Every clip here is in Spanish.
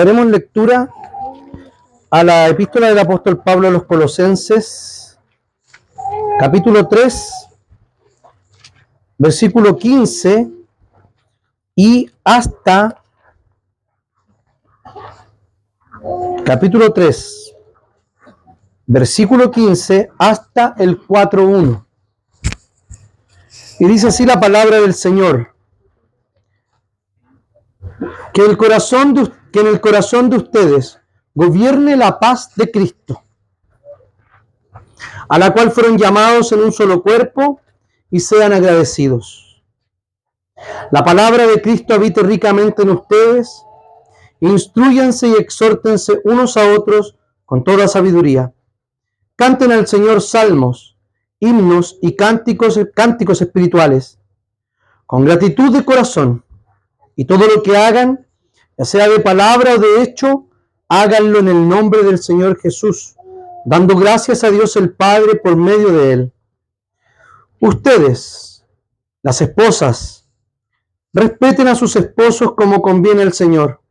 Haremos lectura a la epístola del apóstol Pablo a los Colosenses, capítulo 3, versículo 15 y hasta capítulo 3, versículo 15 hasta el 4:1. Y dice así la palabra del Señor: que en el corazón de ustedes gobierne la paz de Cristo, a la cual fueron llamados en un solo cuerpo, y sean agradecidos. La palabra de Cristo habite ricamente en ustedes. Instrúyanse y exhórtense unos a otros con toda sabiduría. Canten al Señor salmos, himnos y cánticos espirituales, con gratitud de corazón. Y todo lo que hagan, ya sea de palabra o de hecho, háganlo en el nombre del Señor Jesús, dando gracias a Dios el Padre por medio de Él. Ustedes, las esposas, respeten a sus esposos como conviene al Señor.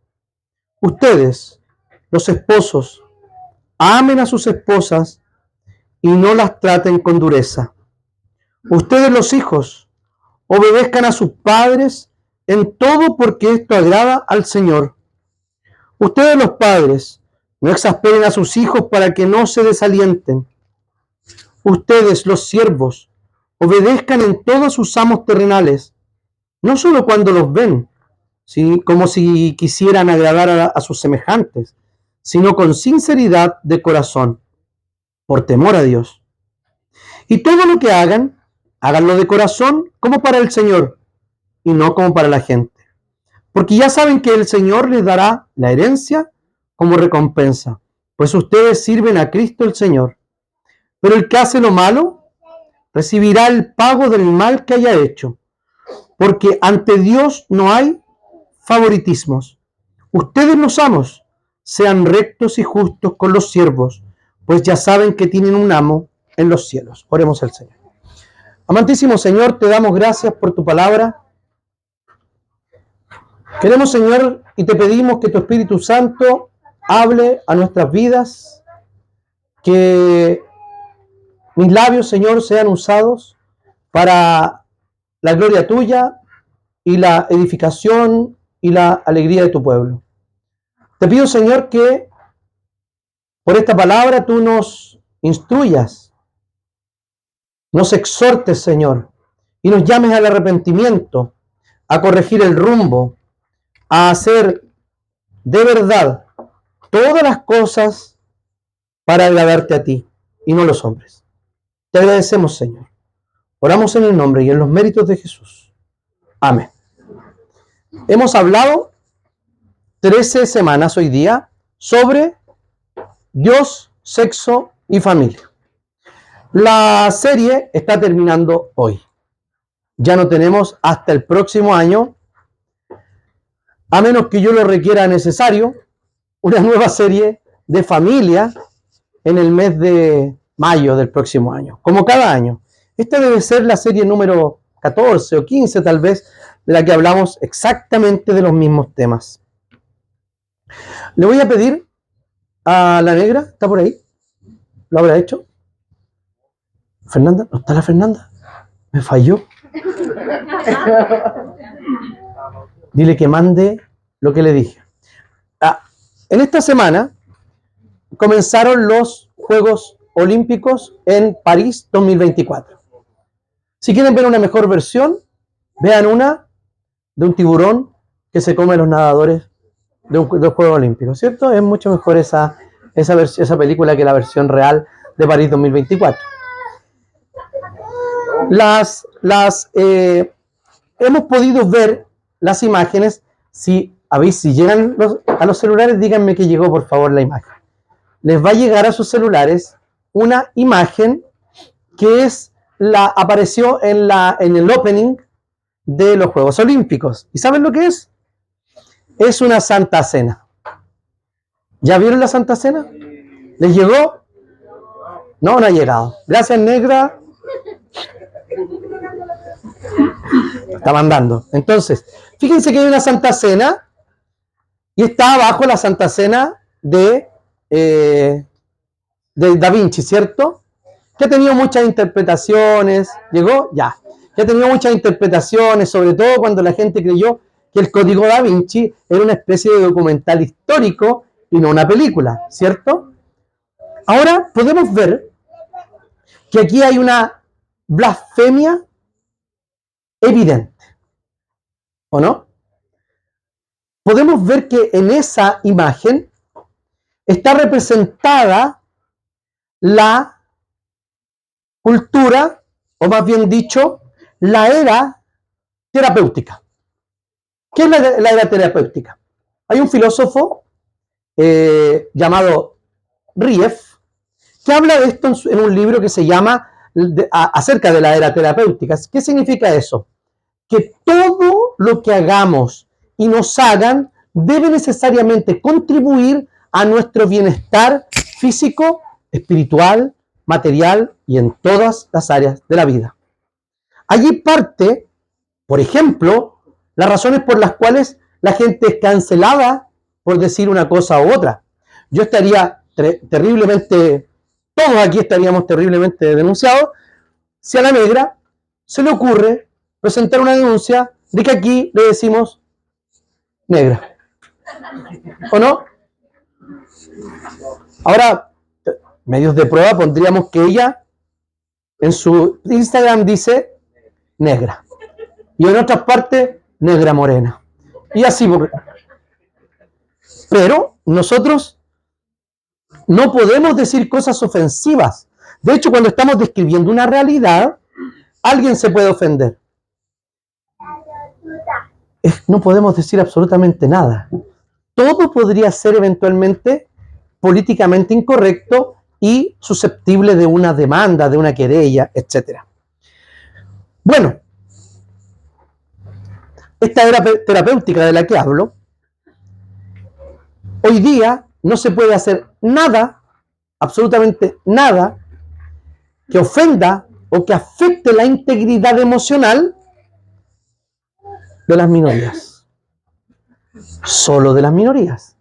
Ustedes, los esposos, amen a sus esposas y no las traten con dureza. Ustedes, los hijos, obedezcan a sus padres en todo, porque esto agrada al Señor. Ustedes, los padres, no exasperen a sus hijos para que no se desalienten. Ustedes, los siervos, obedezcan en todo a sus amos terrenales, no solo cuando los ven, como si quisieran agradar a sus semejantes, sino con sinceridad de corazón, por temor a Dios. Y todo lo que hagan, háganlo de corazón como para el Señor, y no como para la gente, porque ya saben que el Señor les dará la herencia como recompensa, pues ustedes sirven a Cristo el Señor. Pero el que hace lo malo recibirá el pago del mal que haya hecho, porque ante Dios no hay favoritismos. Ustedes, los amos, sean rectos y justos con los siervos, pues ya saben que tienen un amo en los cielos. Oremos al Señor. Amantísimo Señor, te damos gracias por tu palabra. Queremos, Señor, y te pedimos que tu Espíritu Santo hable a nuestras vidas, que mis labios, Señor, sean usados para la gloria tuya y la edificación y la alegría de tu pueblo. Te pido, Señor, que por esta palabra tú nos instruyas, nos exhortes, Señor, y nos llames al arrepentimiento, a corregir el rumbo, a hacer de verdad todas las cosas para agradarte a ti y no a los hombres. Te agradecemos, Señor. Oramos en el nombre y en los méritos de Jesús. Amén. Hemos hablado 13 semanas hoy día sobre Dios, sexo y familia. La serie está terminando hoy. Ya no tenemos hasta el próximo año, a menos que yo lo requiera necesario, una nueva serie de familia en el mes de mayo del próximo año, como cada año. Esta debe ser la serie número 14 o 15 tal vez, de la que hablamos exactamente de los mismos temas. Le voy a pedir a la negra, ¿está por ahí? ¿Lo habrá hecho? ¿Fernanda? ¿No está la Fernanda? Me falló. Dile que mande lo que le dije. En esta semana comenzaron los Juegos Olímpicos en París 2024. Si quieren ver una mejor versión, vean una de un tiburón que se come a los nadadores de los Juegos Olímpicos, ¿cierto? Es mucho mejor esa película que la versión real de París 2024. Hemos podido ver las imágenes. Si llegan a los celulares, díganme que llegó, por favor, la imagen. Les va a llegar a sus celulares una imagen que apareció en el opening de los Juegos Olímpicos. ¿Y saben lo que es? Es una Santa Cena. ¿Ya vieron la Santa Cena? ¿Les llegó? No, no ha llegado. Gracias, negra. Está mandando. Entonces, fíjense que hay una Santa Cena y está bajo la Santa Cena de Da Vinci, ¿cierto? Que ha tenido muchas interpretaciones. ¿Llegó? Ya. Que ha tenido muchas interpretaciones, sobre todo cuando la gente creyó que el Código Da Vinci era una especie de documental histórico y no una película, ¿cierto? Ahora podemos ver que aquí hay una blasfemia evidente, ¿o no? Podemos ver que en esa imagen está representada la cultura, o más bien dicho, la era terapéutica. ¿Qué es la era terapéutica? Hay un filósofo llamado Rief que habla de esto en un libro que se llama acerca de la era terapéutica. ¿Qué significa eso? Que todo lo que hagamos y nos hagan debe necesariamente contribuir a nuestro bienestar físico, espiritual, material y en todas las áreas de la vida. Allí parte, por ejemplo, las razones por las cuales la gente es cancelada por decir una cosa u otra. Yo estaría terriblemente, todos aquí estaríamos terriblemente denunciados si a la negra se le ocurre presentar una denuncia de que aquí le decimos negra. ¿O no? Ahora, medios de prueba pondríamos que ella en su Instagram dice negra. Y en otras partes, negra morena. Y así. Pero nosotros no podemos decir cosas ofensivas. De hecho, cuando estamos describiendo una realidad, alguien se puede ofender. No podemos decir absolutamente nada. Todo podría ser eventualmente políticamente incorrecto y susceptible de una demanda, de una querella, etc. Bueno, esta era terapéutica de la que hablo, hoy día no se puede hacer nada, absolutamente nada, que ofenda o que afecte la integridad emocional de las minorías. Solo de las minorías.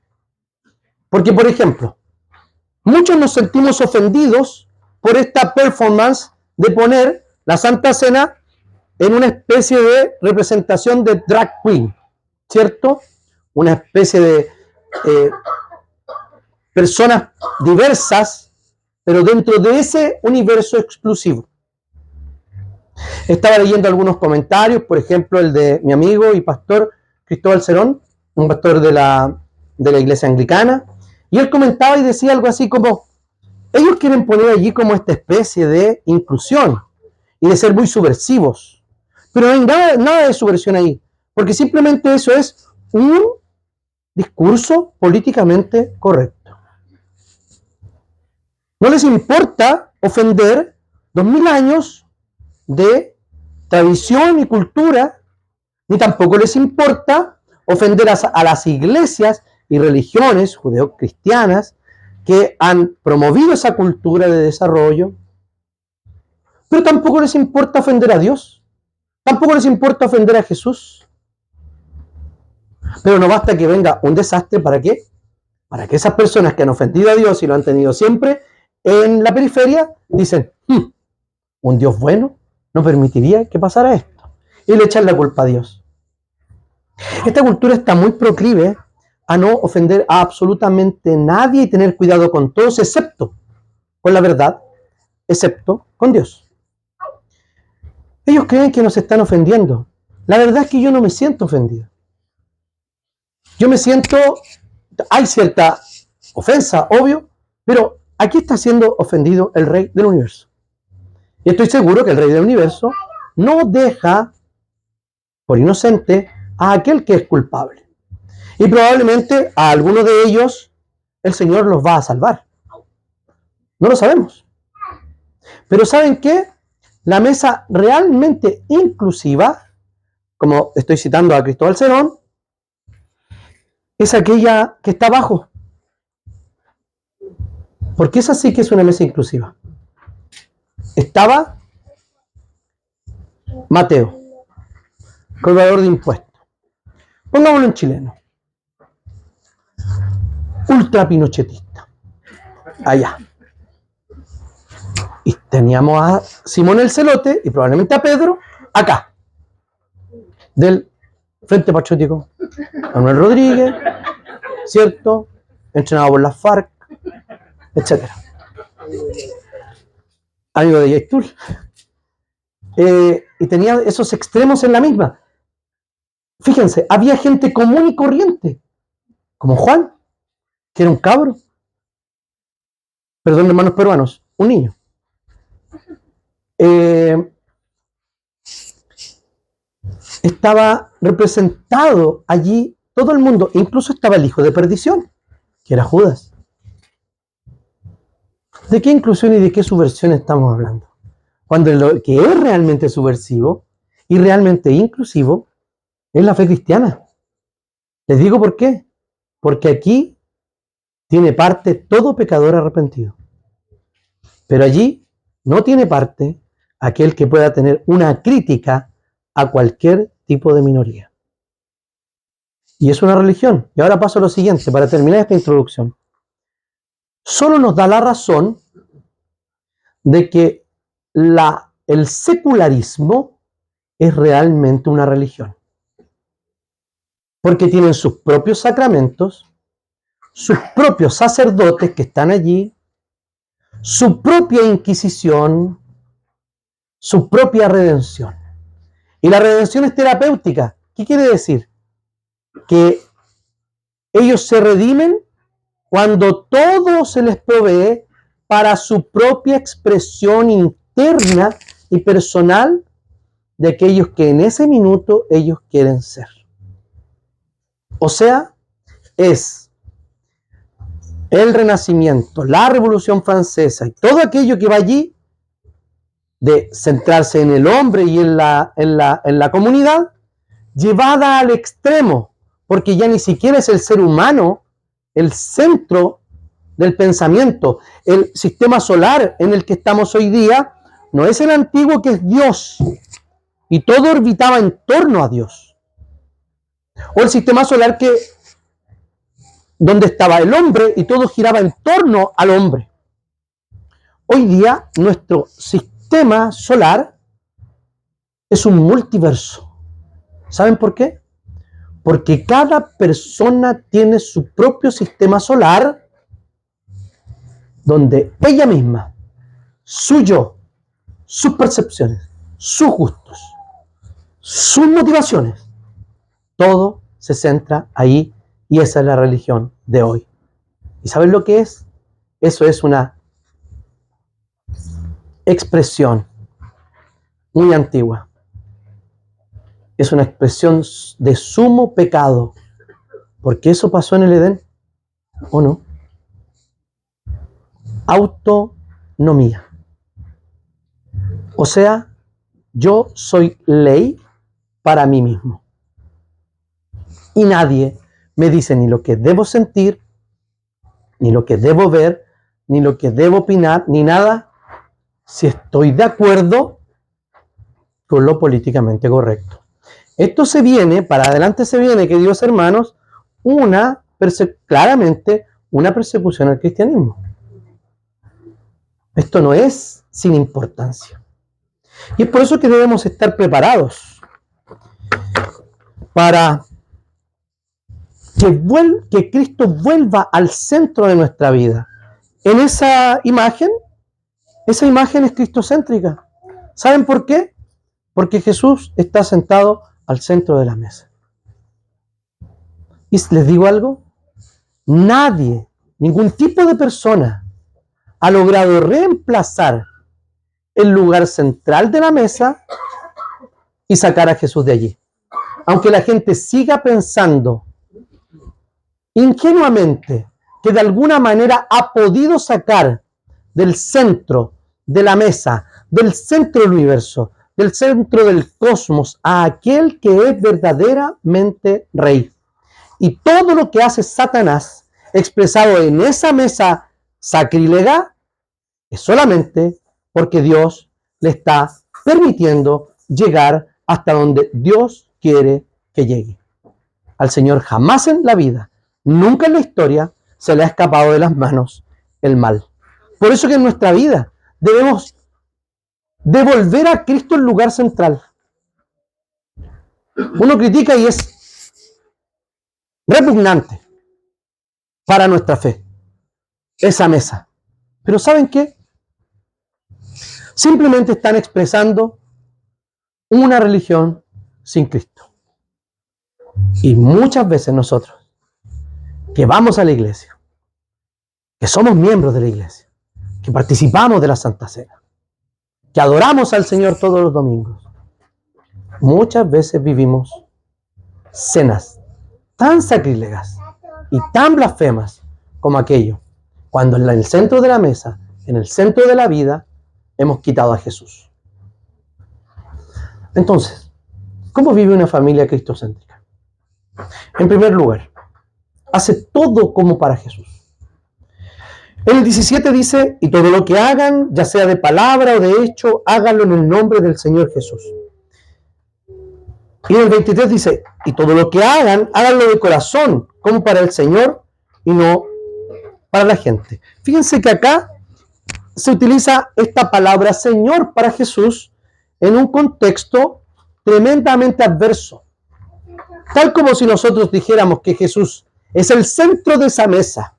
Porque, por ejemplo, muchos nos sentimos ofendidos por esta performance de poner la Santa Cena en una especie de representación de drag queen, ¿cierto? Una especie de personas diversas, pero dentro de ese universo exclusivo. Estaba leyendo algunos comentarios, por ejemplo, el de mi amigo y pastor Cristóbal Cerón, un pastor de la iglesia anglicana, y él comentaba y decía algo así como, ellos quieren poner allí como esta especie de inclusión y de ser muy subversivos, pero no hay nada de subversión ahí, porque simplemente eso es un discurso políticamente correcto. No les importa ofender 2000 años de tradición y cultura, ni tampoco les importa ofender a las iglesias y religiones judeocristianas que han promovido esa cultura de desarrollo, pero tampoco les importa ofender a Dios, tampoco les importa ofender a Jesús. Pero no basta que venga un desastre, ¿para qué? Para que esas personas que han ofendido a Dios y lo han tenido siempre en la periferia, dicen, un Dios bueno no permitiría que pasara esto. Y le echan la culpa a Dios. Esta cultura está muy proclive a no ofender a absolutamente nadie y tener cuidado con todos, excepto con la verdad, excepto con Dios. Ellos creen que nos están ofendiendo. La verdad es que yo no me siento ofendido. Yo me siento, hay cierta ofensa, obvio, pero aquí está siendo ofendido el Rey del Universo. Y estoy seguro que el Rey del Universo no deja por inocente a aquel que es culpable. Y probablemente a algunos de ellos el Señor los va a salvar. No lo sabemos. Pero ¿saben qué? La mesa realmente inclusiva, como estoy citando a Cristóbal Cerón, es aquella que está abajo. Porque esa sí que es una mesa inclusiva. Estaba Mateo, cobrador de impuestos. Pongámoslo en chileno. ultra pinochetista. Allá. Y teníamos a Simón el Celote y probablemente a Pedro acá, del Frente Patriótico. Manuel Rodríguez, ¿cierto? Entrenado por las FARC, etc. Amigo de Yaitul. Y tenía esos extremos en la misma. Fíjense, había gente común y corriente, como Juan, que era un cabro. Perdón, hermanos peruanos, un niño. Estaba representado allí todo el mundo, incluso estaba el hijo de perdición, que era Judas. ¿De qué inclusión y de qué subversión estamos hablando? Cuando lo que es realmente subversivo y realmente inclusivo es la fe cristiana. Les digo por qué. Porque aquí tiene parte todo pecador arrepentido. Pero allí no tiene parte aquel que pueda tener una crítica a cualquier tipo de minoría. Y es una religión. Y ahora paso a lo siguiente, para terminar esta introducción. Solo nos da la razón de que el secularismo es realmente una religión. Porque tienen sus propios sacramentos, sus propios sacerdotes que están allí, su propia inquisición, su propia redención. Y la redención es terapéutica. ¿Qué quiere decir? Que ellos se redimen cuando todo se les provee para su propia expresión interna y personal de aquellos que en ese minuto ellos quieren ser. O sea, es el Renacimiento, la Revolución Francesa y todo aquello que va allí de centrarse en el hombre y en la comunidad, llevada al extremo, porque ya ni siquiera es el ser humano el centro del pensamiento. El sistema solar en el que estamos hoy día no es el antiguo, que es Dios, y todo orbitaba en torno a Dios. O el sistema solar donde estaba el hombre y todo giraba en torno al hombre. Hoy día nuestro sistema solar es un multiverso. ¿Saben por qué? Porque cada persona tiene su propio sistema solar donde ella misma, su yo, sus percepciones, sus gustos, sus motivaciones, todo se centra ahí, y esa es la religión de hoy. ¿Y saben lo que es? Eso es una expresión muy antigua. Es una expresión de sumo pecado, porque eso pasó en el Edén, ¿o no? Autonomía. O sea, yo soy ley para mí mismo. Y nadie me dice ni lo que debo sentir, ni lo que debo ver, ni lo que debo opinar, ni nada, si estoy de acuerdo con lo políticamente correcto. Esto se viene, para adelante se viene, queridos hermanos, claramente una persecución al cristianismo. Esto no es sin importancia. Y es por eso que debemos estar preparados para que Cristo vuelva al centro de nuestra vida. En esa imagen es cristocéntrica. ¿Saben por qué? Porque Jesús está sentado al centro de la mesa. Y les digo algo, nadie, ningún tipo de persona ha logrado reemplazar el lugar central de la mesa y sacar a Jesús de allí. Aunque la gente siga pensando ingenuamente que de alguna manera ha podido sacar del centro de la mesa, del centro del universo, del centro del cosmos, a aquel que es verdaderamente rey. Y todo lo que hace Satanás, expresado en esa mesa sacrílega, es solamente porque Dios le está permitiendo llegar hasta donde Dios quiere que llegue. Al Señor jamás en la vida, nunca en la historia, se le ha escapado de las manos el mal. Por eso que en nuestra vida debemos devolver a Cristo el lugar central. Uno critica y es repugnante para nuestra fe esa mesa. Pero ¿saben qué? Simplemente están expresando una religión sin Cristo. Y muchas veces nosotros, que vamos a la iglesia, que somos miembros de la iglesia, que participamos de la Santa Cena, que adoramos al Señor todos los domingos, muchas veces vivimos cenas tan sacrílegas y tan blasfemas como aquello, cuando en el centro de la mesa, en el centro de la vida, hemos quitado a Jesús. Entonces, ¿cómo vive una familia cristocéntrica? En primer lugar, hace todo como para Jesús. En el 17 dice, y todo lo que hagan, ya sea de palabra o de hecho, háganlo en el nombre del Señor Jesús. Y en el 23 dice, y todo lo que hagan, háganlo de corazón, como para el Señor y no para la gente. Fíjense que acá se utiliza esta palabra Señor para Jesús en un contexto tremendamente adverso. Tal como si nosotros dijéramos que Jesús es el centro de esa mesa,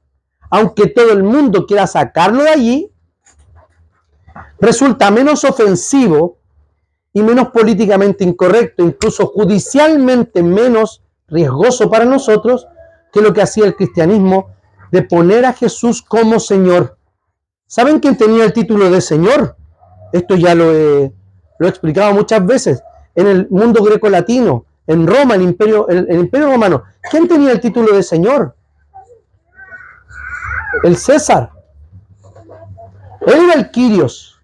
aunque todo el mundo quiera sacarlo de allí, resulta menos ofensivo y menos políticamente incorrecto, incluso judicialmente menos riesgoso para nosotros que lo que hacía el cristianismo de poner a Jesús como Señor. ¿Saben quién tenía el título de Señor? Esto ya lo he explicado muchas veces. En el mundo greco-latino, en Roma, el imperio romano, ¿quién tenía el título de Señor? El César. Él era el Kyrios.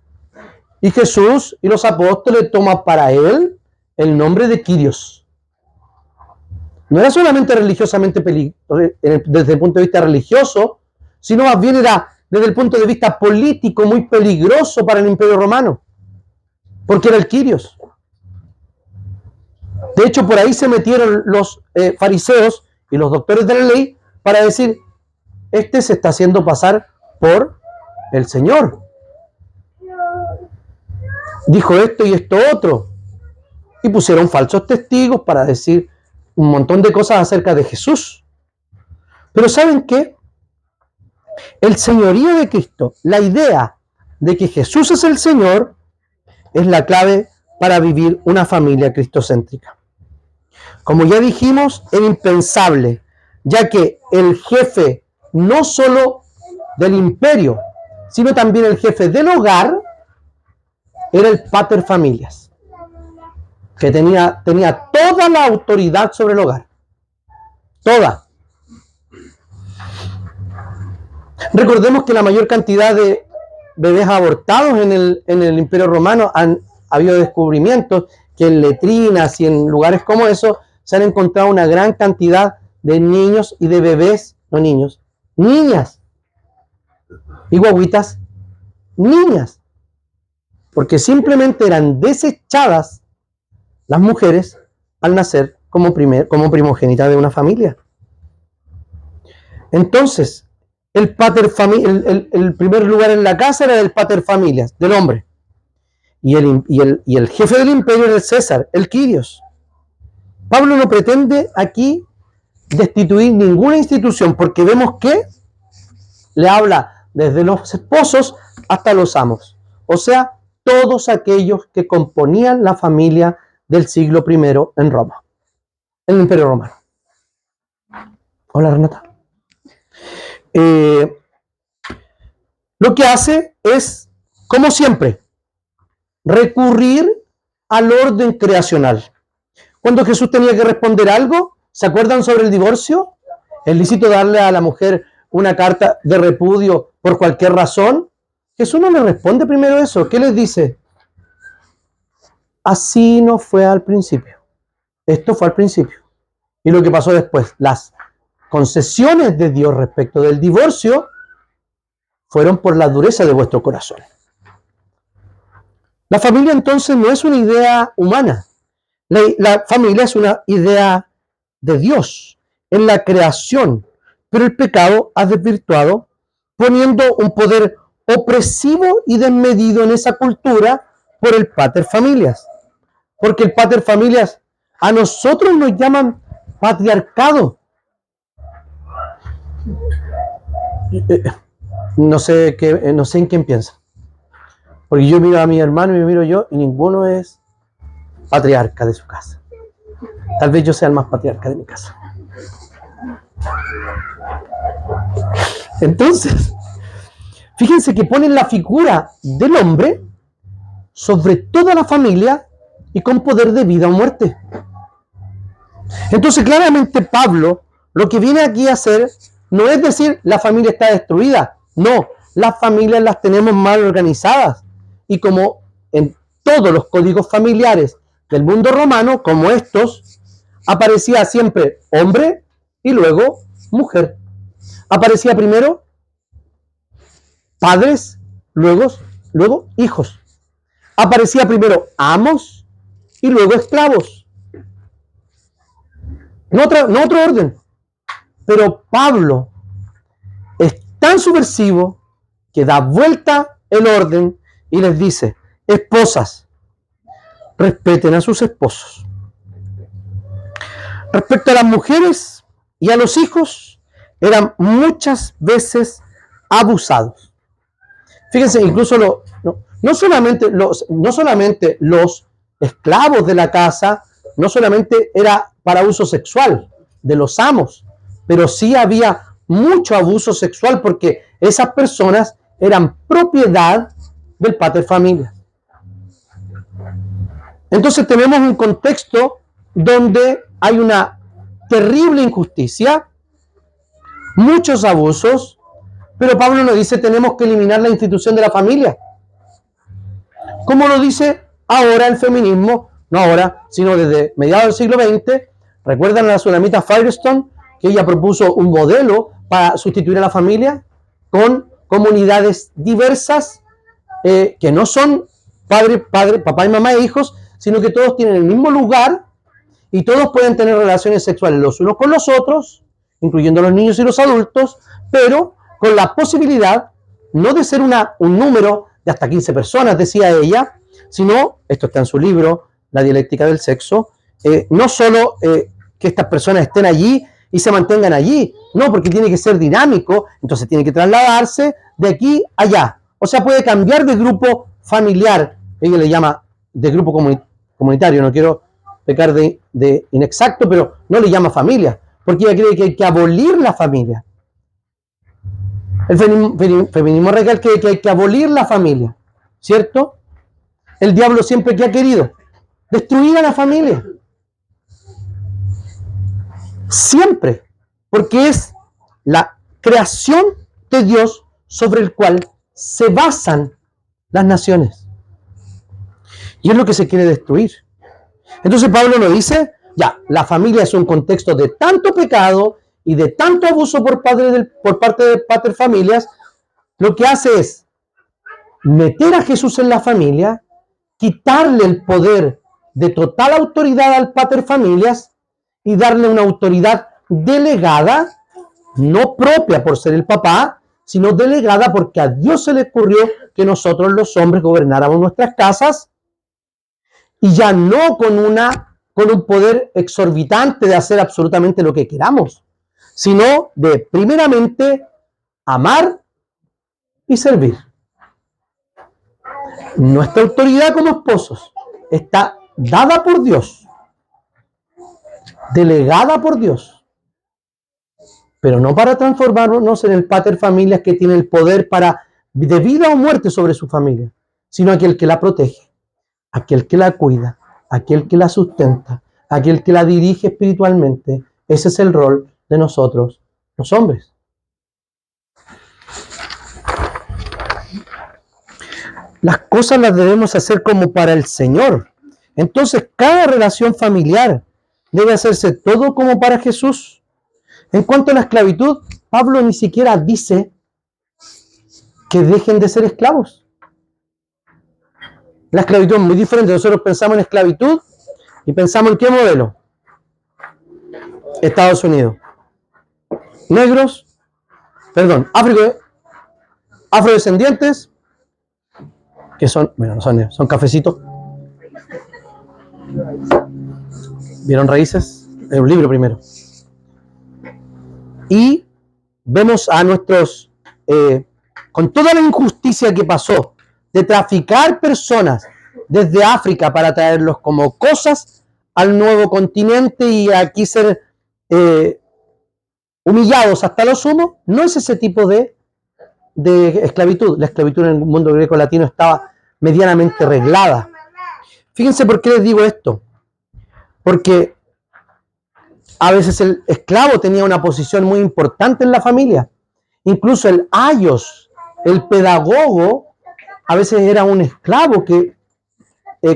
Y Jesús y los apóstoles toman para él el nombre de Kyrios. No era solamente religiosamente desde el punto de vista religioso, sino más bien era desde el punto de vista político muy peligroso para el imperio romano, porque era el Kyrios. De hecho, por ahí se metieron los fariseos y los doctores de la ley para decir, este se está haciendo pasar por el Señor. Dijo esto y esto otro. Y pusieron falsos testigos para decir un montón de cosas acerca de Jesús. Pero ¿saben qué? El señorío de Cristo, la idea de que Jesús es el Señor, es la clave para vivir una familia cristocéntrica. Como ya dijimos, era impensable, ya que el jefe no solo del imperio, sino también el jefe del hogar, era el pater familias, que tenía toda la autoridad sobre el hogar. Toda. Recordemos que la mayor cantidad de bebés abortados en el Imperio Romano han habido descubrimientos que en letrinas y en lugares como eso se han encontrado una gran cantidad de niños y de bebés, no niños, niñas y guaguitas, niñas, porque simplemente eran desechadas las mujeres al nacer como primogénita de una familia. Entonces, el primer lugar en la casa era del pater familias, del hombre. Y el jefe del imperio era el César, el Kyrios. Pablo no pretende aquí destituir ninguna institución, porque vemos que le habla desde los esposos hasta los amos. O sea, todos aquellos que componían la familia del siglo I en Roma, en el Imperio Romano. Hola, Renata. Lo que hace es, como siempre, recurrir al orden creacional. Cuando Jesús tenía que responder algo, ¿se acuerdan sobre el divorcio? ¿Es lícito darle a la mujer una carta de repudio por cualquier razón? Jesús no le responde primero eso. ¿Qué les dice? Así no fue al principio. Esto fue al principio. Y lo que pasó después, las concesiones de Dios respecto del divorcio fueron por la dureza de vuestro corazón. La familia entonces no es una idea humana. La familia es una idea de Dios en la creación, pero el pecado ha desvirtuado, poniendo un poder opresivo y desmedido en esa cultura por el paterfamilias. Porque el paterfamilias a nosotros nos llaman patriarcado. No sé en quién piensa. Porque yo miro a mi hermano y me miro yo y ninguno es patriarca de su casa. Tal vez yo sea el más patriarca de mi casa. Entonces, fíjense que ponen la figura del hombre sobre toda la familia y con poder de vida o muerte. Entonces, claramente Pablo lo que viene aquí a hacer no es decir la familia está destruida. No, las familias las tenemos mal organizadas. Y como en todos los códigos familiares del mundo romano, como estos, aparecía siempre hombre y luego mujer. Aparecía primero padres, luego hijos. Aparecía primero amos y luego esclavos. No otro orden. Pero Pablo es tan subversivo que da vuelta el orden y les dice: esposas, respeten a sus esposos. Respecto a las mujeres y a los hijos, eran muchas veces abusados. Fíjense, incluso no solamente los esclavos de la casa, no solamente era para uso sexual de los amos, pero sí había mucho abuso sexual porque esas personas eran propiedad del paterfamilias. Entonces tenemos un contexto donde hay una terrible injusticia, muchos abusos, pero Pablo nos dice tenemos que eliminar la institución de la familia. Como lo dice ahora el feminismo, no ahora, sino desde mediados del siglo XX. ¿Recuerdan a la tsunamita Firestone? Que ella propuso un modelo para sustituir a la familia con comunidades diversas que no son padre, papá y mamá e hijos, sino que todos tienen el mismo lugar y todos pueden tener relaciones sexuales los unos con los otros, incluyendo los niños y los adultos, pero con la posibilidad no de ser un número de hasta 15 personas, decía ella, sino, esto está en su libro, La dialéctica del sexo, no solo que estas personas estén allí y se mantengan allí, no, porque tiene que ser dinámico, entonces tiene que trasladarse de aquí a allá. O sea, puede cambiar de grupo familiar, ella le llama de grupo comunitario, no quiero pecar de inexacto, pero no le llama familia, porque ella cree que hay que abolir la familia. El feminismo radical cree que hay que abolir la familia, ¿cierto? El diablo siempre que ha querido destruir a la familia. Siempre, porque es la creación de Dios sobre el cual se basan las naciones. Y es lo que se quiere destruir. Entonces Pablo nos dice, ya, la familia es un contexto de tanto pecado y de tanto abuso por parte de paterfamilias, lo que hace es meter a Jesús en la familia, quitarle el poder de total autoridad al paterfamilias y darle una autoridad delegada, no propia por ser el papá, sino delegada porque a Dios se le ocurrió que nosotros los hombres gobernáramos nuestras casas y ya no con un poder exorbitante de hacer absolutamente lo que queramos, sino de primeramente amar y servir. Nuestra autoridad como esposos está dada por Dios, delegada por Dios, pero no para transformarnos en el paterfamilias que tiene el poder de vida o muerte sobre su familia, sino aquel que la protege, aquel que la cuida, aquel que la sustenta, aquel que la dirige espiritualmente. Ese es el rol de nosotros, los hombres. Las cosas las debemos hacer como para el Señor. Entonces, cada relación familiar debe hacerse todo como para Jesús. En cuanto a la esclavitud, Pablo ni siquiera dice que dejen de ser esclavos. La esclavitud es muy diferente. Nosotros pensamos en esclavitud y pensamos en qué modelo. Estados Unidos. Negros perdón, afrodescendientes, que son, bueno, son cafecitos. ¿Vieron Raíces? Es un libro primero. Y vemos a nuestros, con toda la injusticia que pasó de traficar personas desde África para traerlos como cosas al nuevo continente y aquí ser humillados hasta lo sumo, no es ese tipo de esclavitud. La esclavitud en el mundo greco-latino estaba medianamente reglada. Fíjense por qué les digo esto. Porque a veces el esclavo tenía una posición muy importante en la familia. Incluso el ayos, el pedagogo, a veces era un esclavo que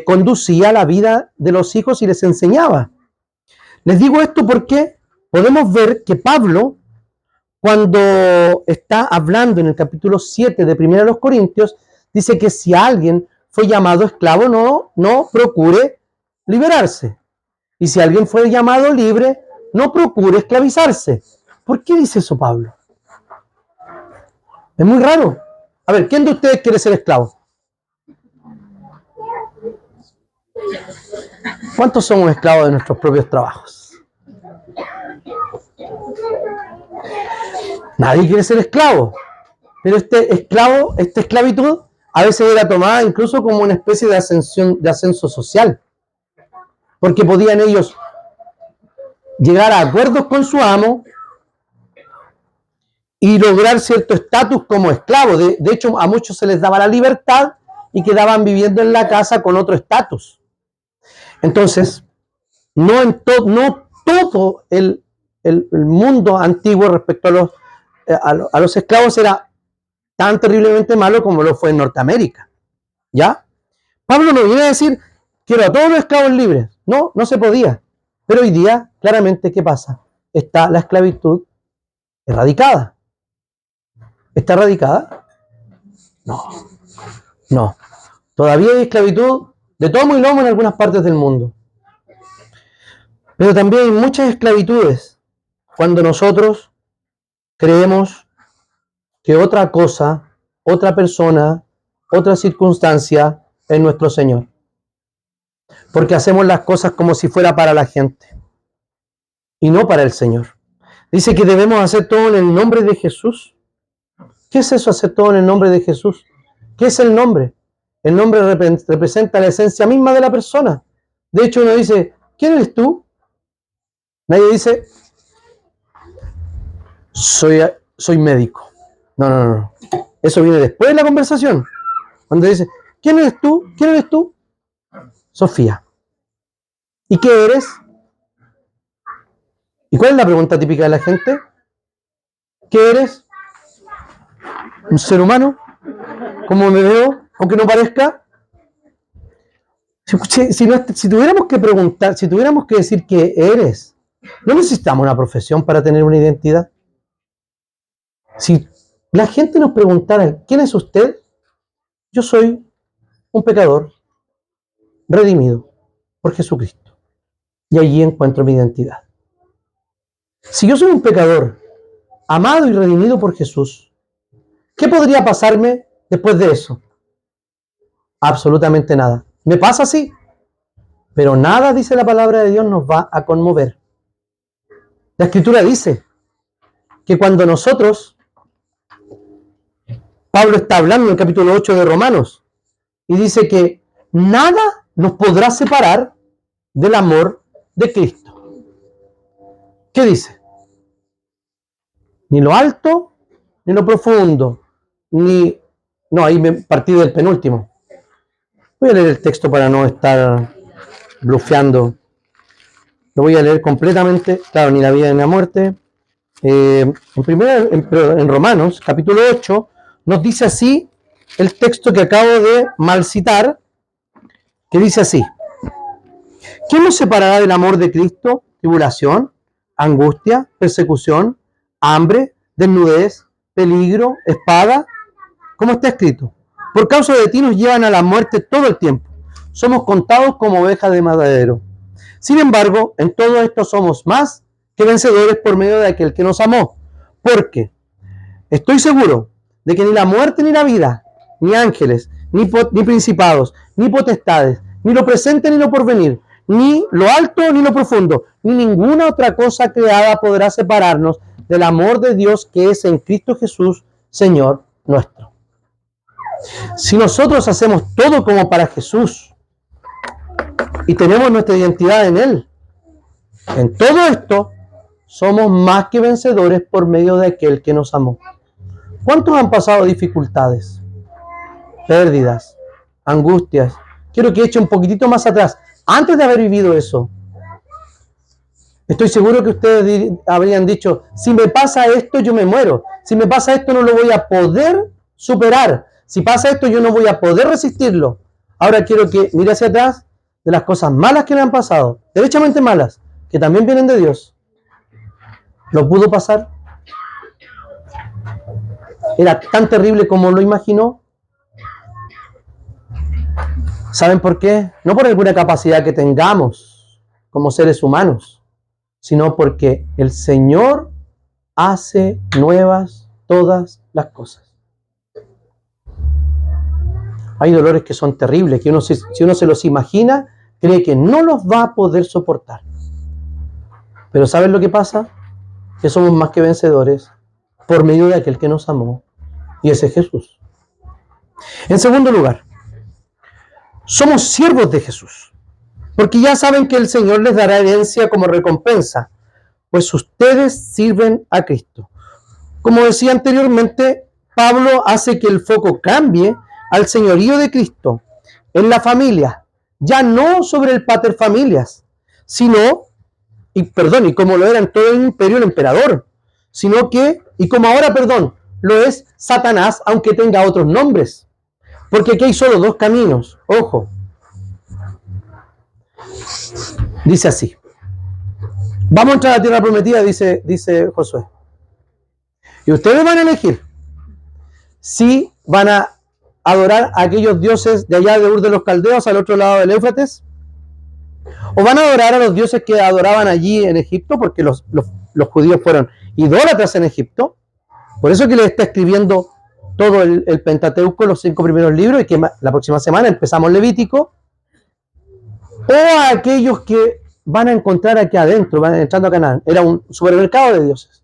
conducía la vida de los hijos y les enseñaba. Les digo esto porque podemos ver que Pablo, cuando está hablando en el capítulo 7 de 1 Corintios, dice que si alguien fue llamado esclavo, no procure liberarse. Y si alguien fue llamado libre, no procure esclavizarse. ¿Por qué dice eso Pablo? Es muy raro. A ver, ¿quién de ustedes quiere ser esclavo? ¿Cuántos somos esclavos de nuestros propios trabajos? Nadie quiere ser esclavo. Pero esta esclavitud, a veces era tomada incluso como una especie de ascenso social. Porque podían ellos llegar a acuerdos con su amo y lograr cierto estatus como esclavo. De hecho, a muchos se les daba la libertad y quedaban viviendo en la casa con otro estatus. Entonces, no todo el mundo antiguo respecto a los esclavos era tan terriblemente malo como lo fue en Norteamérica. ¿Ya? Pablo no viene a decir, quiero a todos los esclavos libres. No, no se podía. Pero hoy día, claramente, ¿qué pasa? Está la esclavitud erradicada. ¿Está erradicada? No. Todavía hay esclavitud de tomo y lomo en algunas partes del mundo. Pero también hay muchas esclavitudes cuando nosotros creemos que otra cosa, otra persona, otra circunstancia es nuestro Señor. Porque hacemos las cosas como si fuera para la gente y no para el Señor. Dice que debemos hacer todo en el nombre de Jesús. ¿Qué es eso, hacer todo en el nombre de Jesús? ¿Qué es el nombre? El nombre representa la esencia misma de la persona. De hecho, uno dice, ¿quién eres tú? Nadie dice, soy médico. No. Eso viene después de la conversación. Cuando dice, ¿quién eres tú? ¿Quién eres tú? Sofía. ¿Y qué eres? ¿Y cuál es la pregunta típica de la gente? ¿Qué eres? ¿Un ser humano? ¿Cómo me veo? Aunque no parezca. Si tuviéramos que preguntar, si tuviéramos que decir qué eres, no necesitamos una profesión para tener una identidad. Si la gente nos preguntara, ¿quién es usted? Yo soy un pecador redimido por Jesucristo. Y allí encuentro mi identidad. Si yo soy un pecador amado y redimido por Jesús, ¿qué podría pasarme después de eso? Absolutamente nada. Me pasa así, pero nada, dice la palabra de Dios, nos va a conmover. La Escritura dice que cuando nosotros, Pablo está hablando en el capítulo 8 de Romanos, y dice que nada nos podrá separar del amor de Cristo. ¿Qué dice? Ni lo alto, ni lo profundo, No, ahí me partí del penúltimo. Voy a leer el texto para no estar blufeando. Lo voy a leer completamente. Claro, ni la vida ni la muerte. En Romanos, capítulo 8, nos dice así el texto que acabo de mal citar, que dice así: ¿quién nos separará del amor de Cristo? ¿Tribulación, angustia, persecución, hambre, desnudez, peligro, espada? Como está escrito, por causa de ti nos llevan a la muerte todo el tiempo. Somos contados como ovejas de matadero. Sin embargo, en todo esto somos más que vencedores por medio de aquel que nos amó. Porque Estoy seguro de que ni la muerte ni la vida, ni ángeles, ni principados, ni potestades, ni lo presente ni lo porvenir, ni lo alto ni lo profundo, ni ninguna otra cosa creada podrá separarnos del amor de Dios que es en Cristo Jesús, Señor nuestro. Si nosotros hacemos todo como para Jesús y tenemos nuestra identidad en Él, en todo esto somos más que vencedores por medio de aquel que nos amó. ¿Cuántos han pasado dificultades, pérdidas, angustias? Quiero que eche un poquitito más atrás. Antes de haber vivido eso, estoy seguro que ustedes habrían dicho, si me pasa esto, yo me muero. Si me pasa esto, no lo voy a poder superar. Si pasa esto, yo no voy a poder resistirlo. Ahora quiero que mire hacia atrás de las cosas malas que le han pasado, derechamente malas, que también vienen de Dios. ¿Lo pudo pasar? ¿Era tan terrible como lo imaginó? ¿Saben por qué? No por alguna capacidad que tengamos como seres humanos, sino porque el Señor hace nuevas todas las cosas. Hay dolores que son terribles, que si uno se los imagina, cree que no los va a poder soportar. Pero ¿saben lo que pasa? Que somos más que vencedores por medio de aquel que nos amó, y ese es Jesús. En segundo lugar, somos siervos de Jesús, porque ya saben que el Señor les dará herencia como recompensa, pues ustedes sirven a Cristo. Como decía anteriormente, Pablo hace que el foco cambie al señorío de Cristo en la familia, ya no sobre el paterfamilias, sino, y como lo era en todo el imperio el emperador, sino que, y como ahora, lo es Satanás, aunque tenga otros nombres. Porque aquí hay solo dos caminos. Ojo. Dice así. Vamos a entrar a la tierra prometida, dice Josué. Y ustedes van a elegir si van a adorar a aquellos dioses de allá de Ur de los Caldeos, al otro lado del Éufrates, o van a adorar a los dioses que adoraban allí en Egipto, porque los judíos fueron idólatras en Egipto. Por eso que les está escribiendo todo el Pentateuco, los 5 primeros libros, y que la próxima semana empezamos Levítico, o a aquellos que van a encontrar aquí adentro, van entrando a Canaán. Era un supermercado de dioses.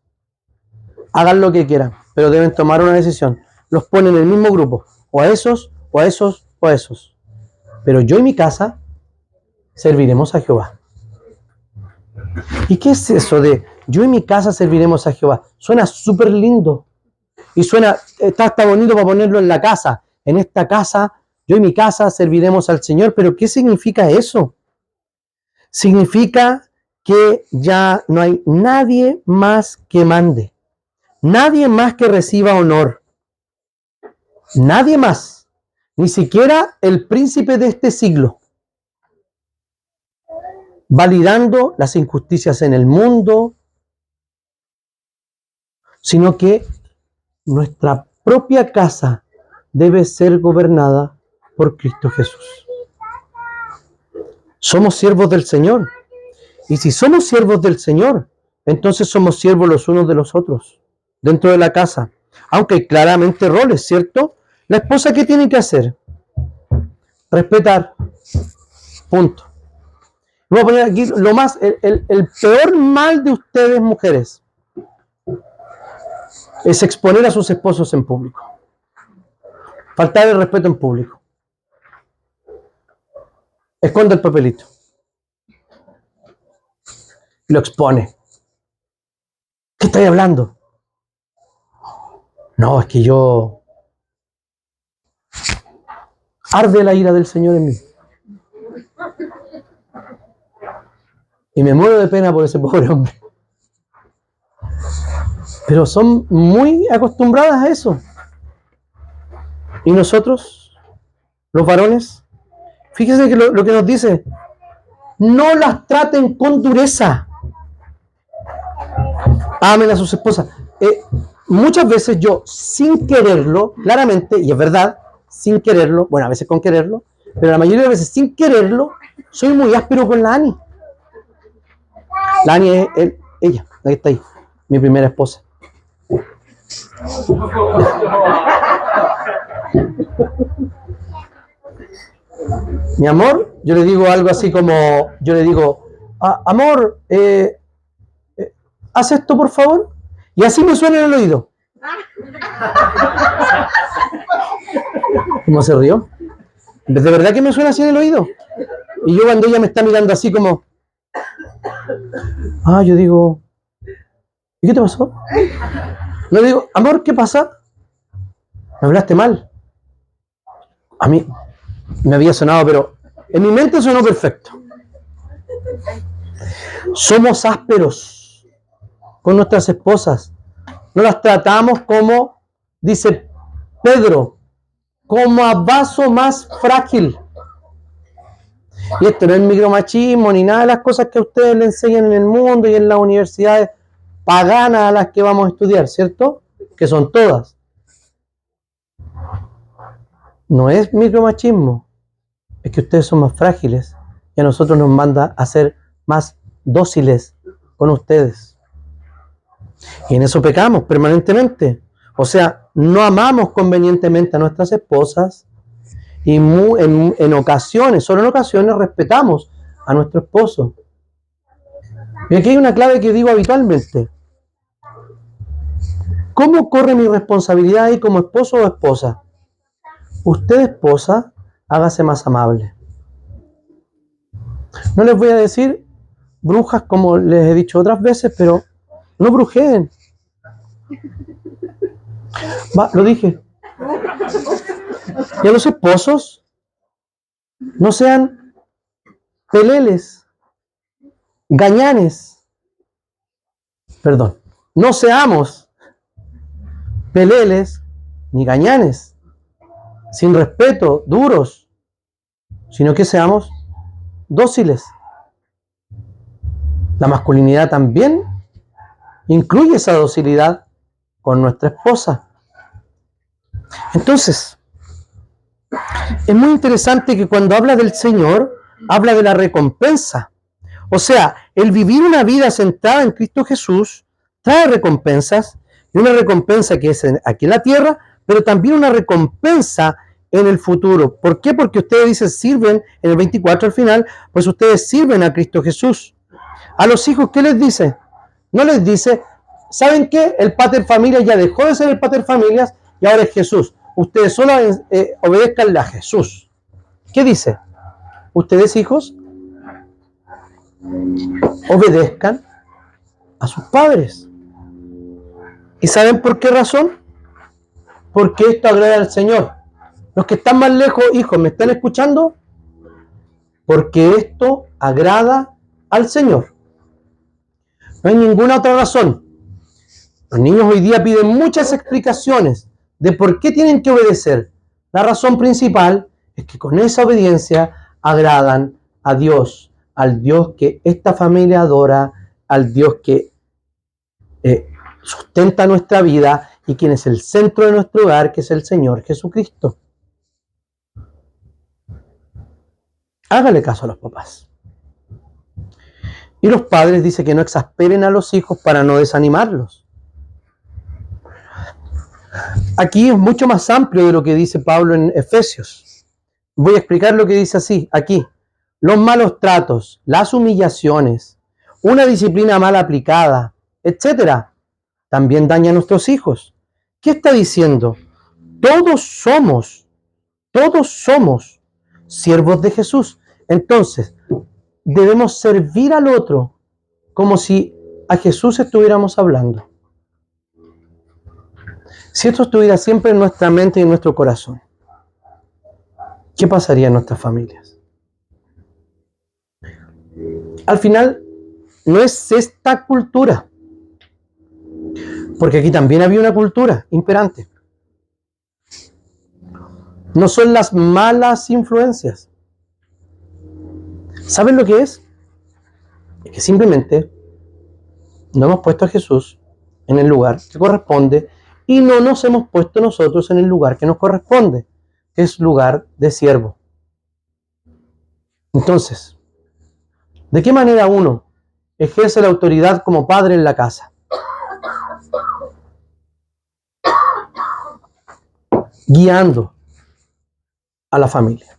Hagan lo que quieran, pero deben tomar una decisión. Los ponen en el mismo grupo, o a esos, o a esos, o a esos. Pero yo y mi casa serviremos a Jehová. ¿Y qué es eso de yo y mi casa serviremos a Jehová? Suena súper lindo. Y está bonito para ponerlo en la casa. En esta casa, yo y mi casa serviremos al Señor. Pero ¿qué significa eso? Significa que ya no hay nadie más que mande. Nadie más que reciba honor. Nadie más. Ni siquiera el príncipe de este siglo. Validando las injusticias en el mundo. Sino que nuestra propia casa debe ser gobernada por Cristo Jesús. Somos siervos del Señor. Y si somos siervos del Señor, entonces somos siervos los unos de los otros, dentro de la casa. Aunque hay claramente roles, ¿cierto? La esposa, ¿qué tiene que hacer? Respetar. Punto. Voy a poner aquí el peor mal de ustedes, mujeres, es exponer a sus esposos en público. Faltar el respeto en público. Esconde el papelito. Y lo expone. ¿Qué estoy hablando? No, es que yo... Arde la ira del Señor en mí. Y me muero de pena por ese pobre hombre. Pero son muy acostumbradas a eso. Y nosotros, los varones, fíjense que lo que nos dice, no las traten con dureza. Amen a sus esposas. Muchas veces yo, sin quererlo, claramente, y es verdad, sin quererlo, bueno, a veces con quererlo, pero la mayoría de veces sin quererlo, soy muy áspero con la Ani. La Ani es ella, la que está ahí, mi primera esposa. Mi amor, yo le digo algo así como, yo le digo, amor, haz esto por favor, y así me suena en el oído. ¿Cómo se rió? ¿De verdad que me suena así en el oído? Y yo cuando ella me está mirando así como, yo digo, ¿y qué te pasó? Le digo, amor, ¿qué pasa? Me hablaste mal. A mí me había sonado, pero en mi mente sonó perfecto. Somos ásperos con nuestras esposas. No las tratamos como, dice Pedro, como a vaso más frágil. Y esto no es micromachismo ni nada de las cosas que a ustedes le enseñan en el mundo y en las universidades paganas a las que vamos a estudiar, ¿cierto? Que son todas. No es micromachismo, es que ustedes son más frágiles y a nosotros nos manda a ser más dóciles con ustedes. Y en eso pecamos permanentemente. O sea, no amamos convenientemente a nuestras esposas y en ocasiones, solo en ocasiones, respetamos a nuestro esposo. Y aquí hay una clave que digo habitualmente. ¿Cómo corre mi responsabilidad ahí como esposo o esposa? Usted, esposa, hágase más amable. No les voy a decir brujas como les he dicho otras veces, pero no brujeen. Lo dije. Y a los esposos, no sean peleles, gañanes. Perdón, no seamos peleles ni gañanes, sin respeto, duros, sino que seamos dóciles. La masculinidad también incluye esa docilidad con nuestra esposa. Entonces, es muy interesante que cuando habla del Señor, habla de la recompensa. O sea, el vivir una vida centrada en Cristo Jesús trae recompensas, y una recompensa que es aquí en la tierra, pero también una recompensa en el futuro. ¿Por qué? Porque ustedes dicen sirven, en el 24 al final, pues ustedes sirven a Cristo Jesús. A los hijos, ¿qué les dice? No les dice, ¿saben qué? El pater familias ya dejó de ser el pater familias y ahora es Jesús. Ustedes solo obedezcanle a Jesús. ¿Qué dice? Ustedes, hijos, obedezcan a sus padres. ¿Y saben por qué razón? Porque esto agrada al Señor. Los que están más lejos, hijos, ¿me están escuchando? Porque esto agrada al Señor. No hay ninguna otra razón. Los niños hoy día piden muchas explicaciones de por qué tienen que obedecer. La razón principal es que con esa obediencia agradan a Dios, al Dios que esta familia adora, al Dios que sustenta nuestra vida y quien es el centro de nuestro hogar, que es el Señor Jesucristo. Hágale caso a los papás. Y los padres dicen que no exasperen a los hijos para no desanimarlos. Aquí es mucho más amplio de lo que dice Pablo en Efesios. Voy a explicar lo que dice así, aquí. Los malos tratos, las humillaciones, una disciplina mal aplicada, etcétera, también daña a nuestros hijos. ¿Qué está diciendo? Todos somos siervos de Jesús. Entonces, debemos servir al otro como si a Jesús estuviéramos hablando. Si esto estuviera siempre en nuestra mente y en nuestro corazón, ¿qué pasaría en nuestras familias? Al final, no es esta cultura, porque aquí también había una cultura imperante. No son las malas influencias. ¿Saben lo que es? Es que simplemente no hemos puesto a Jesús en el lugar que corresponde y no nos hemos puesto nosotros en el lugar que nos corresponde, que es lugar de siervo. Entonces, ¿de qué manera uno ejerce la autoridad como padre en la casa? guiando a la familia.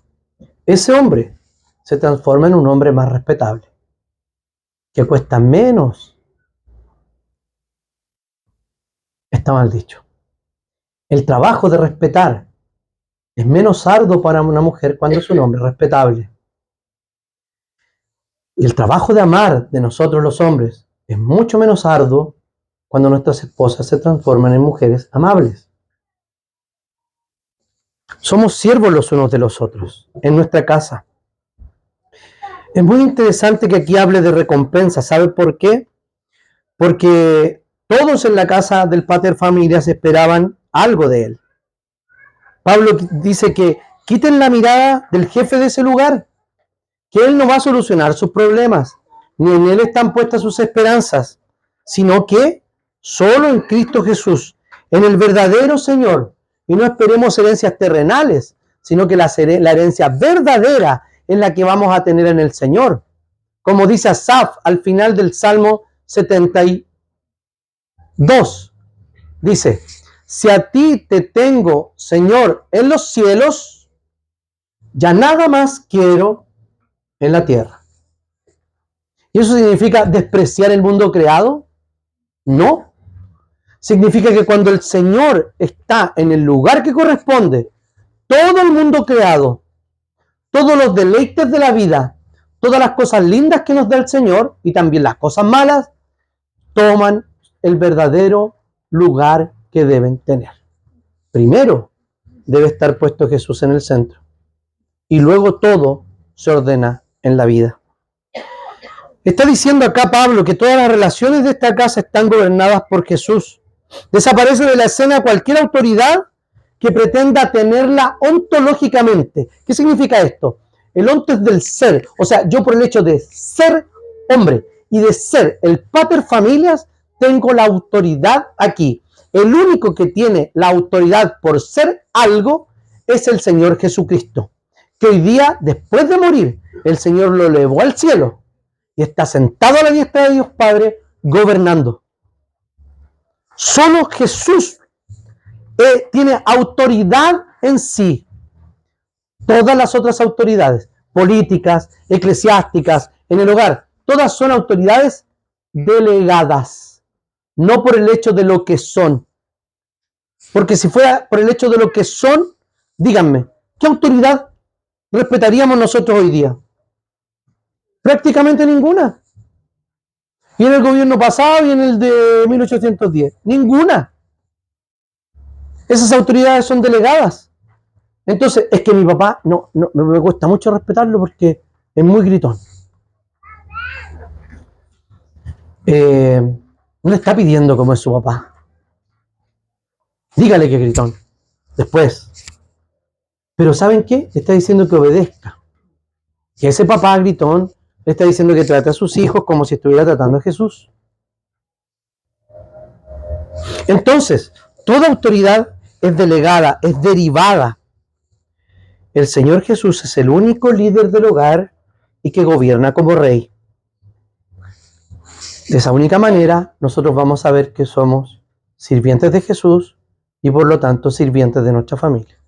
Ese hombre se transforma en un hombre más respetable, que cuesta menos. Está mal dicho. El trabajo de respetar es menos arduo para una mujer cuando es un hombre respetable. Y el trabajo de amar de nosotros los hombres es mucho menos arduo cuando nuestras esposas se transforman en mujeres amables. Somos siervos los unos de los otros en nuestra casa. Es muy interesante que aquí hable de recompensa. ¿Sabe por qué? Porque todos en la casa del pater familias esperaban algo de él. Pablo dice que quiten la mirada del jefe de ese lugar, que él no va a solucionar sus problemas, ni en él están puestas sus esperanzas, sino que solo en Cristo Jesús, en el verdadero Señor. Y no esperemos herencias terrenales, sino que la herencia verdadera es la que vamos a tener en el Señor. Como dice Asaf al final del Salmo 72, dice: si a ti te tengo, Señor, en los cielos, ya nada más quiero en la tierra. ¿Y eso significa despreciar el mundo creado? No. Significa que cuando el Señor está en el lugar que corresponde, todo el mundo creado, todos los deleites de la vida, todas las cosas lindas que nos da el Señor y también las cosas malas, toman el verdadero lugar que deben tener. Primero debe estar puesto Jesús en el centro y luego todo se ordena en la vida. Está diciendo acá Pablo que todas las relaciones de esta casa están gobernadas por Jesús. Desaparece de la escena cualquier autoridad que pretenda tenerla ontológicamente. ¿Qué significa esto? El onto es del ser. O sea, yo por el hecho de ser hombre y de ser el pater familias, tengo la autoridad aquí. El único que tiene la autoridad por ser algo es el Señor Jesucristo, que hoy día, después de morir, el Señor lo elevó al cielo y está sentado a la diestra de Dios Padre gobernando. Solo Jesús tiene autoridad en sí. Todas las otras autoridades, políticas, eclesiásticas, en el hogar, todas son autoridades delegadas, no por el hecho de lo que son. Porque si fuera por el hecho de lo que son, díganme, ¿qué autoridad respetaríamos nosotros hoy día? Prácticamente ninguna. Y en el gobierno pasado y en el de 1810, ninguna. Esas autoridades son delegadas. Entonces, es que mi papá, no, me cuesta mucho respetarlo porque es muy gritón. No le está pidiendo como es su papá. Dígale que es gritón. Después. Pero ¿saben qué? Le está diciendo que obedezca. Que ese papá gritón le está diciendo que trate a sus hijos como si estuviera tratando a Jesús. Entonces, toda autoridad es delegada, es derivada. El Señor Jesús es el único líder del hogar y que gobierna como rey. De esa única manera, nosotros vamos a ver que somos sirvientes de Jesús y por lo tanto sirvientes de nuestra familia.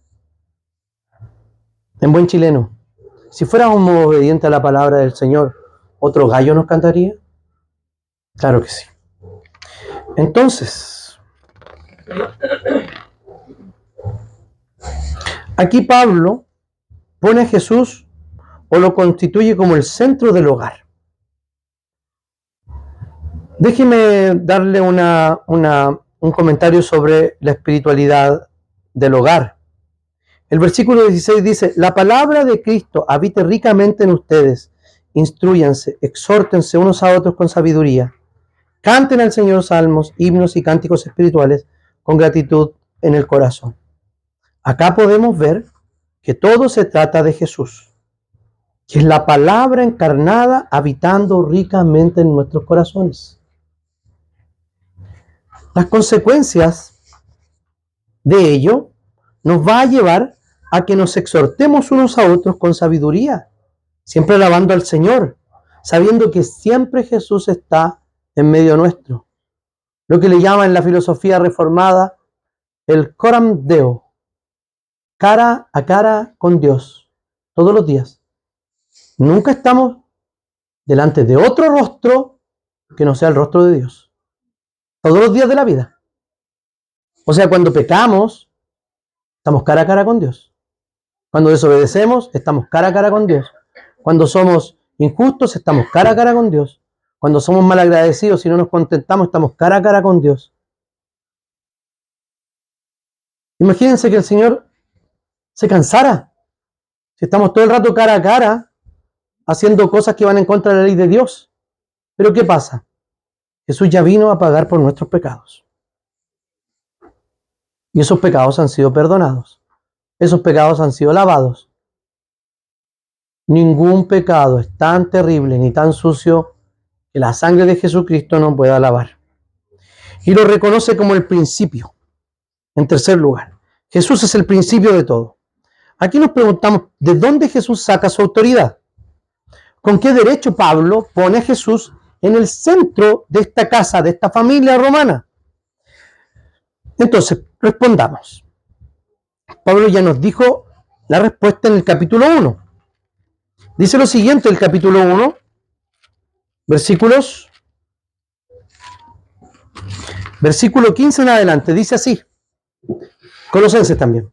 En buen chileno, si fuéramos obedientes a la palabra del Señor, ¿otro gallo nos cantaría? Claro que sí. Entonces, aquí Pablo pone a Jesús o lo constituye como el centro del hogar. Déjeme darle un comentario sobre la espiritualidad del hogar. El versículo 16 dice: la palabra de Cristo habite ricamente en ustedes, instrúyanse, exhórtense unos a otros con sabiduría, canten al Señor salmos, himnos y cánticos espirituales con gratitud en el corazón. Acá podemos ver que todo se trata de Jesús, que es la palabra encarnada habitando ricamente en nuestros corazones. Las consecuencias de ello nos va a llevar a que nos exhortemos unos a otros con sabiduría, siempre alabando al Señor, sabiendo que siempre Jesús está en medio nuestro. Lo que le llama en la filosofía reformada el coram Deo, cara a cara con Dios todos los días. Nunca estamos delante de otro rostro que no sea el rostro de Dios. Todos los días de la vida. O sea, cuando pecamos, estamos cara a cara con Dios. Cuando desobedecemos, estamos cara a cara con Dios. Cuando somos injustos, estamos cara a cara con Dios. Cuando somos malagradecidos y no nos contentamos, estamos cara a cara con Dios. Imagínense que el Señor se cansara. Si estamos todo el rato cara a cara, haciendo cosas que van en contra de la ley de Dios. Pero ¿qué pasa? Jesús ya vino a pagar por nuestros pecados. Y esos pecados han sido perdonados. Esos pecados han sido lavados. Ningún pecado es tan terrible ni tan sucio que la sangre de Jesucristo no pueda lavar. Y lo reconoce como el principio. En tercer lugar, Jesús es el principio de todo. Aquí nos preguntamos, ¿de dónde Jesús saca su autoridad? ¿Con qué derecho Pablo pone a Jesús en el centro de esta casa, de esta familia romana? Entonces, respondamos. Pablo ya nos dijo la respuesta en el capítulo 1. Dice lo siguiente, el capítulo 1, versículo 15 en adelante, dice así. Colosenses también.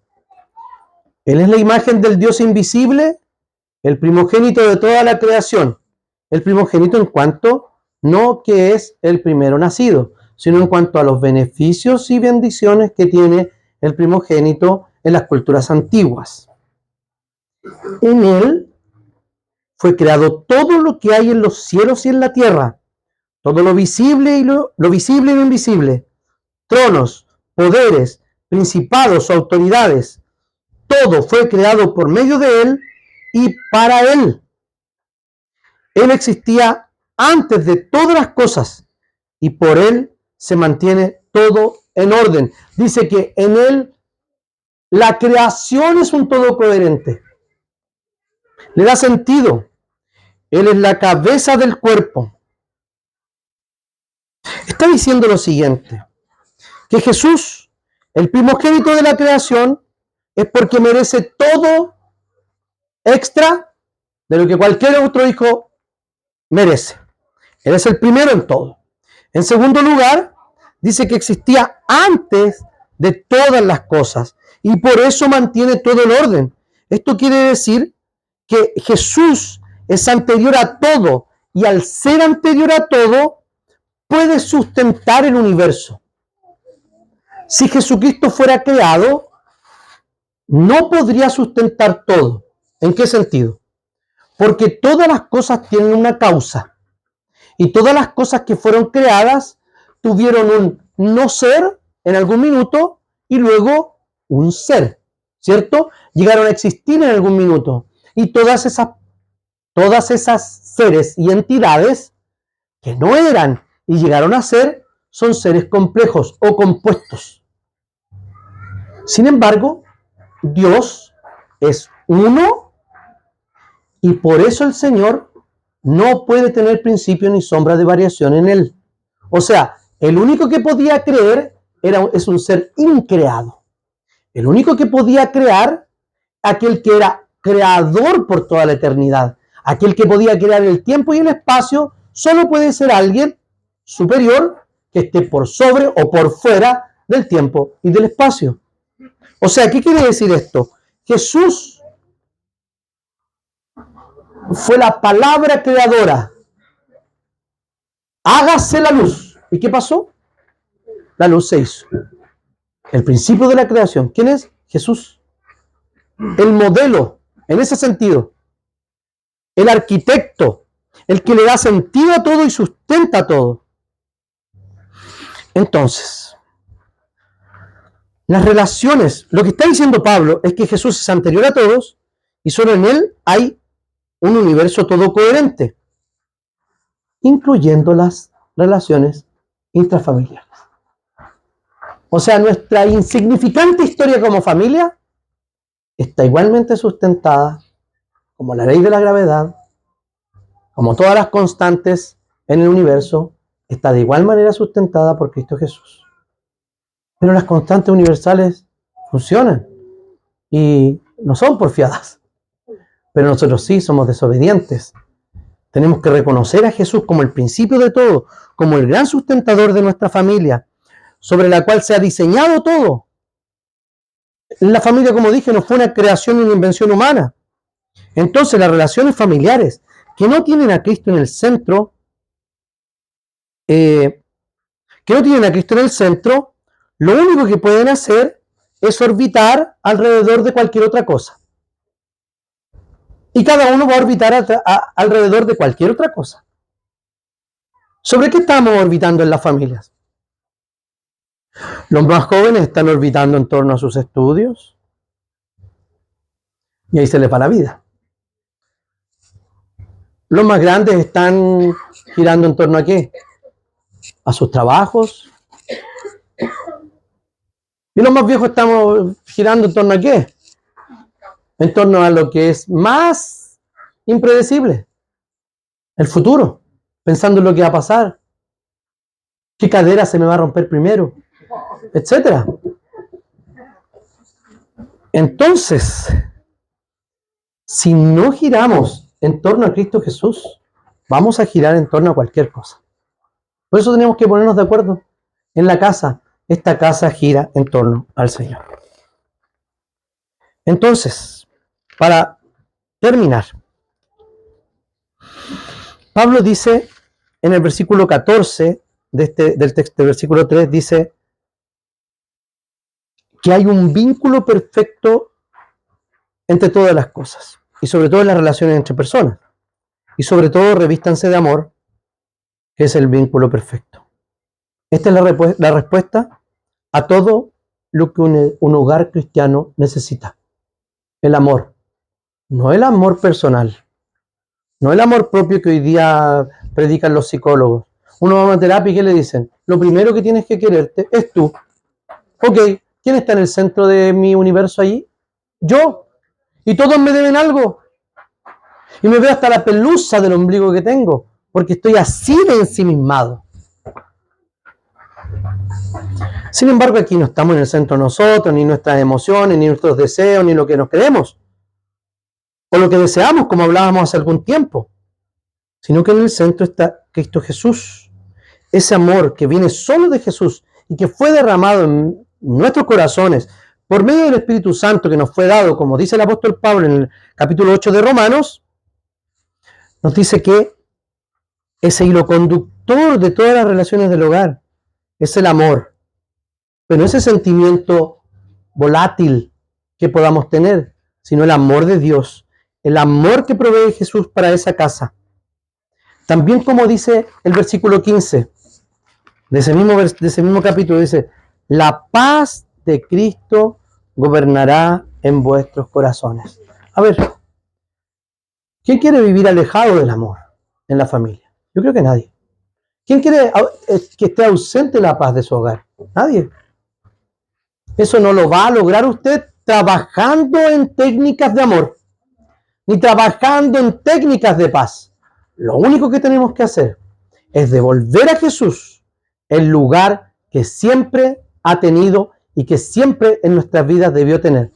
Él es la imagen del Dios invisible, el primogénito de toda la creación. El primogénito en cuanto no que es el primero nacido, sino en cuanto a los beneficios y bendiciones que tiene el primogénito en las culturas antiguas. En él fue creado todo lo que hay en los cielos y en la tierra, todo lo visible y lo visible y lo invisible, tronos, poderes, principados, autoridades. Todo fue creado por medio de él y para él. Él existía antes de todas las cosas y por él se mantiene todo en orden. Dice que en él la creación es un todo coherente. Le da sentido. Él es la cabeza del cuerpo. Está diciendo lo siguiente, que Jesús, el primogénito de la creación, es porque merece todo extra de lo que cualquier otro hijo merece. Él es el primero en todo. En segundo lugar, dice que existía antes de todas las cosas y por eso mantiene todo el orden. Esto quiere decir que Jesús es anterior a todo y al ser anterior a todo puede sustentar el universo. Si Jesucristo fuera creado, no podría sustentar todo. ¿En qué sentido? Porque todas las cosas tienen una causa y todas las cosas que fueron creadas tuvieron un no ser en algún minuto y luego un ser, ¿cierto? Llegaron a existir en algún minuto y todas esas seres y entidades que no eran y llegaron a ser son seres complejos o compuestos. Sin embargo, Dios es uno y por eso el Señor no puede tener principio ni sombra de variación en él. O sea, el único que podía creer es un ser increado. El único que podía crear, aquel que era creador por toda la eternidad, aquel que podía crear el tiempo y el espacio, solo puede ser alguien superior que esté por sobre o por fuera del tiempo y del espacio. O sea, ¿qué quiere decir esto? Jesús fue la palabra creadora. Hágase la luz. ¿Y qué pasó? La luz se hizo. El principio de la creación. ¿Quién es? Jesús. El modelo, en ese sentido. El arquitecto. El que le da sentido a todo y sustenta todo. Entonces, las relaciones, lo que está diciendo Pablo es que Jesús es anterior a todos y solo en él hay un universo todo coherente, incluyendo las relaciones intrafamiliares. O sea, nuestra insignificante historia como familia está igualmente sustentada como la ley de la gravedad, como todas las constantes en el universo, está de igual manera sustentada por Cristo Jesús. Pero las constantes universales funcionan. y no son porfiadas, pero nosotros sí somos desobedientes. Tenemos que reconocer a Jesús como el principio de todo, como el gran sustentador de nuestra familia, sobre la cual se ha diseñado todo. La familia, como dije, no fue una creación ni una invención humana. Entonces, las relaciones familiares que no tienen a Cristo en el centro, lo único que pueden hacer es orbitar alrededor de cualquier otra cosa. Y cada uno va a orbitar alrededor de cualquier otra cosa. ¿Sobre qué estamos orbitando en las familias? Los más jóvenes están orbitando en torno a sus estudios. Y ahí se les va la vida. Los más grandes están girando en torno a qué? A sus trabajos. Y los más viejos estamos girando en torno a qué? En torno a lo que es más impredecible. El futuro. Pensando en lo que va a pasar. ¿Qué cadera se me va a romper primero? Etcétera. Entonces, si no giramos en torno a Cristo Jesús, vamos a girar en torno a cualquier cosa. Por eso tenemos que ponernos de acuerdo en la casa. Esta casa gira en torno al Señor. Entonces, para terminar, Pablo dice en el versículo 14 del texto, del versículo 3, dice que hay un vínculo perfecto entre todas las cosas, y sobre todo en las relaciones entre personas. Y sobre todo, revístanse de amor, que es el vínculo perfecto. Esta es la respuesta a todo lo que un hogar cristiano necesita. El amor. No el amor personal. No el amor propio que hoy día predican los psicólogos. Uno va a una terapia y ¿qué le dicen? Lo primero que tienes que quererte es tú. Ok, ¿quién está en el centro de mi universo allí? Yo. Y todos me deben algo. Y me veo hasta la pelusa del ombligo que tengo, porque estoy así de ensimismado. Sin embargo, aquí no estamos en el centro nosotros, ni nuestras emociones, ni nuestros deseos, ni lo que nos creemos, o lo que deseamos, como hablábamos hace algún tiempo, sino que en el centro está Cristo Jesús. Ese amor que viene solo de Jesús y que fue derramado en nuestros corazones por medio del Espíritu Santo que nos fue dado, como dice el apóstol Pablo en el capítulo 8 de Romanos, nos dice que ese hilo conductor de todas las relaciones del hogar es el amor. Pero no ese sentimiento volátil que podamos tener, sino el amor de Dios, el amor que provee Jesús para esa casa. También como dice el versículo 15 de ese mismo capítulo, dice, la paz de Cristo gobernará en vuestros corazones. A ver, ¿quién quiere vivir alejado del amor en la familia? Yo creo que nadie. ¿Quién quiere que esté ausente la paz de su hogar? Nadie. Eso no lo va a lograr usted trabajando en técnicas de amor, ni trabajando en técnicas de paz. Lo único que tenemos que hacer es devolver a Jesús el lugar que siempre ha tenido y que siempre en nuestras vidas debió tener,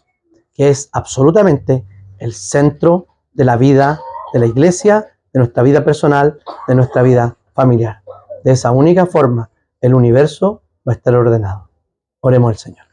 que es absolutamente el centro de la vida de la iglesia, de nuestra vida personal, de nuestra vida familiar. De esa única forma, el universo va a estar ordenado. Oremos al Señor.